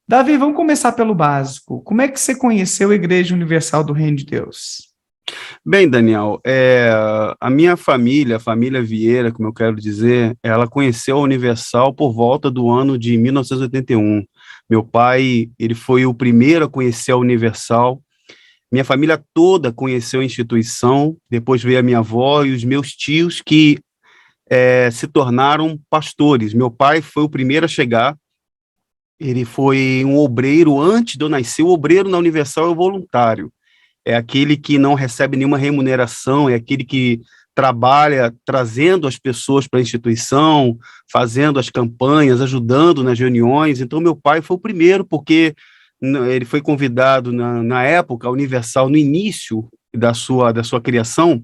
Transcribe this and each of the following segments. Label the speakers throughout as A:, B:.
A: Davi, vamos começar pelo básico. Como é que você conheceu a Igreja Universal do Reino de Deus?
B: Bem, Daniel, a minha família, a família Vieira, como eu quero dizer, ela conheceu a Universal por volta do ano de 1981. Meu pai, ele foi o primeiro a conhecer a Universal. Minha família toda conheceu a instituição. Depois veio a minha avó e os meus tios que se tornaram pastores. Meu pai foi o primeiro a chegar. Ele foi um obreiro antes de eu nascer. O obreiro na Universal é o voluntário. É aquele que não recebe nenhuma remuneração, é aquele que trabalha trazendo as pessoas para a instituição, fazendo as campanhas, ajudando nas reuniões. Então, meu pai foi o primeiro, porque ele foi convidado na época, a Universal, no início da sua criação,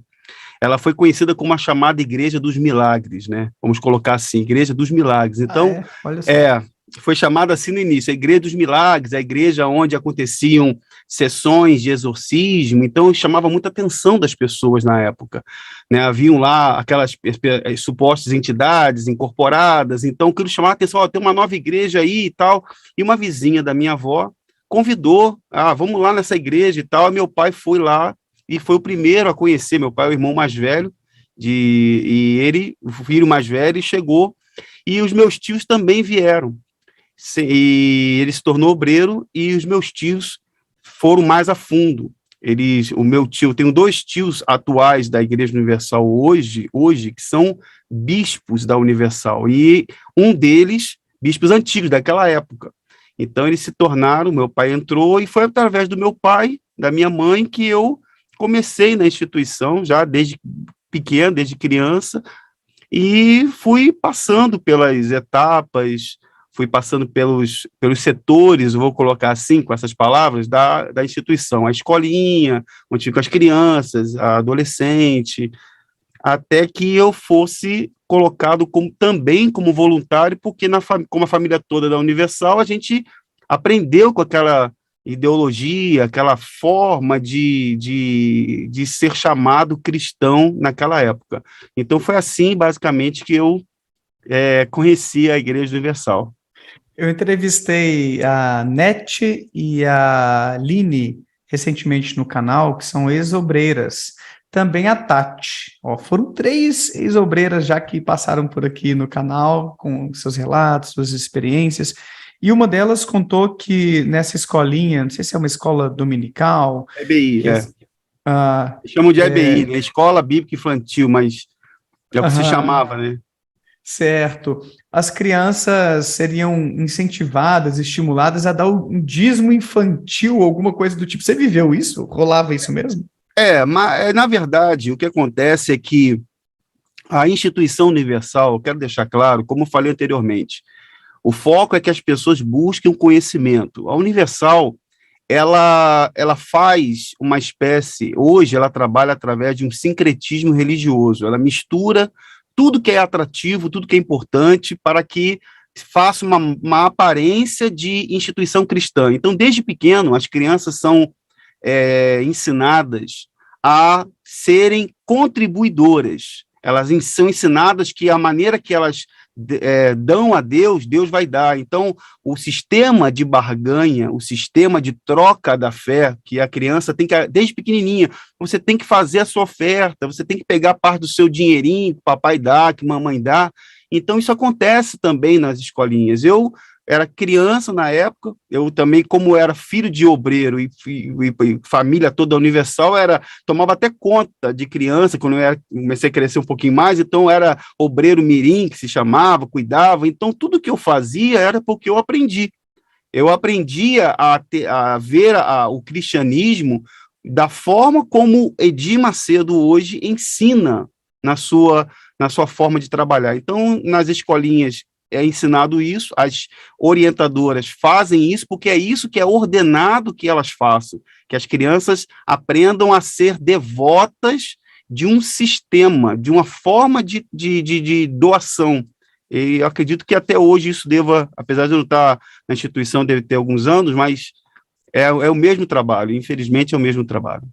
B: ela foi conhecida como a chamada Igreja dos Milagres, né? Vamos colocar assim, Igreja dos Milagres.
A: Ah,
B: Então,
A: é? Olha só.
B: é, foi chamada assim no início, a Igreja dos Milagres, a igreja onde aconteciam sessões de exorcismo, então chamava muita atenção das pessoas na época, né? Haviam lá aquelas supostas entidades incorporadas, então aquilo chamava a atenção, ó, tem uma nova igreja aí e tal, e uma vizinha da minha avó convidou, vamos lá nessa igreja e tal, e meu pai foi lá e foi o primeiro a conhecer, meu pai é o irmão mais velho, e ele, o filho mais velho, chegou, e os meus tios também vieram, e ele se tornou obreiro, e os meus tios foram mais a fundo. O meu tio, eu tenho dois tios atuais da Igreja Universal hoje que são bispos da Universal, e um deles, bispos antigos daquela época. Então, eles se tornaram, meu pai entrou, e foi através do meu pai, da minha mãe, que eu comecei na instituição, já desde pequeno, desde criança, e fui passando pelas etapas, fui passando pelos setores, vou colocar assim, com essas palavras, da instituição, a escolinha, onde ficam as crianças, a adolescente, até que eu fosse colocado também como voluntário, porque como a família toda da Universal, a gente aprendeu com aquela ideologia, aquela forma de ser chamado cristão naquela época. Então, foi assim, basicamente, que eu conheci a Igreja Universal.
A: Eu entrevistei a Nete e a Line recentemente no canal, que são ex-obreiras. Também a Tati. Ó, foram três ex-obreiras já que passaram por aqui no canal, com seus relatos, suas experiências. E uma delas contou que nessa escolinha, não sei se é uma escola dominical,
B: EBI,
A: que
B: chamam de EBI, né? Escola Bíblica Infantil, mas é o que se
A: aham,
B: chamava, né?
A: certo. As crianças seriam incentivadas, estimuladas a dar um dízimo infantil, alguma coisa do tipo. Você viveu isso? Rolava isso mesmo?
B: Mas na verdade, o que acontece é que a instituição universal, eu quero deixar claro, como eu falei anteriormente, o foco é que as pessoas busquem o conhecimento. A Universal, ela faz uma espécie, hoje ela trabalha através de um sincretismo religioso, ela mistura tudo que é atrativo, tudo que é importante, para que faça uma aparência de instituição cristã. Então, desde pequeno, as crianças são ensinadas a serem contribuidoras. Elas são ensinadas que a maneira que elas dão a Deus, Deus vai dar. Então, o sistema de barganha, o sistema de troca da fé, que a criança tem que, desde pequenininha, você tem que fazer a sua oferta, você tem que pegar parte do seu dinheirinho que o papai dá, que a mamãe dá. Então, isso acontece também nas escolinhas. Eu era criança na época, eu também, como era filho de obreiro e família toda universal, tomava até conta de criança, quando comecei a crescer um pouquinho mais, então era obreiro mirim, que se chamava, cuidava, então tudo que eu fazia era porque eu aprendi. Eu aprendia a ver o cristianismo da forma como Edir Macedo hoje ensina na sua forma de trabalhar. Então, nas escolinhas é ensinado isso, as orientadoras fazem isso, porque é isso que é ordenado que elas façam, que as crianças aprendam a ser devotas de um sistema, de uma forma de doação. E eu acredito que até hoje isso deva, apesar de eu não estar na instituição, deve ter alguns anos, mas é o mesmo trabalho, infelizmente é o mesmo trabalho.